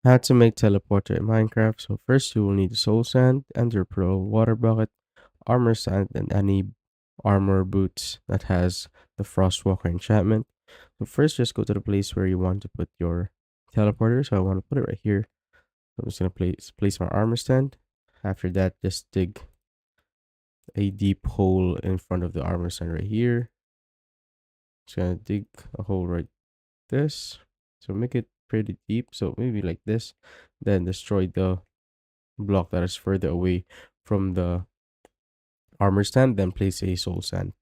How to make teleporter in Minecraft. So first you will need soul sand, ender pearl, water bucket, armor sand, and any armor boots that has the frostwalker enchantment. So first just go to the place where you want to put your teleporter. So I want to put it right here. So I'm just gonna place my armor stand. After that, just dig a deep hole in front of the armor stand right here. Just gonna dig a hole right this. So make it pretty deep. So maybe like this. Then destroy the block that is further away from the armor stand, then place a soul sand.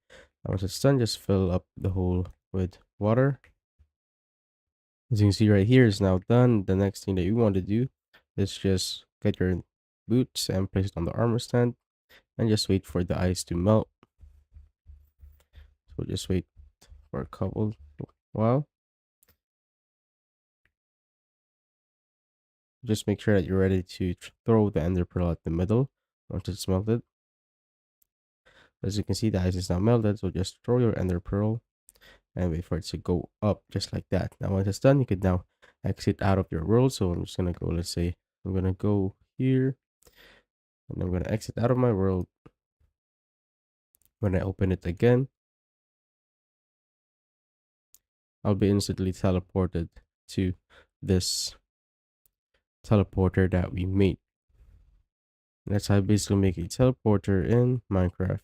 And once it's done, just fill up the hole with water. As you can see right here, is now done. The next thing that you want to do is just get your boots and place it on the armor stand and just wait for the ice to melt. So just wait for a couple while. Just make sure that you're ready to throw the ender pearl at the middle once it's melted. As you can see, the ice is now melted, so just throw your ender pearl and wait for it to go up just like that. Now once it's done, you could now exit out of your world. So I'm just gonna go, let's say I'm gonna go here and I'm gonna exit out of my world. When I open it again, I'll be instantly teleported to this teleporter that we made. That's how I basically make a teleporter in Minecraft.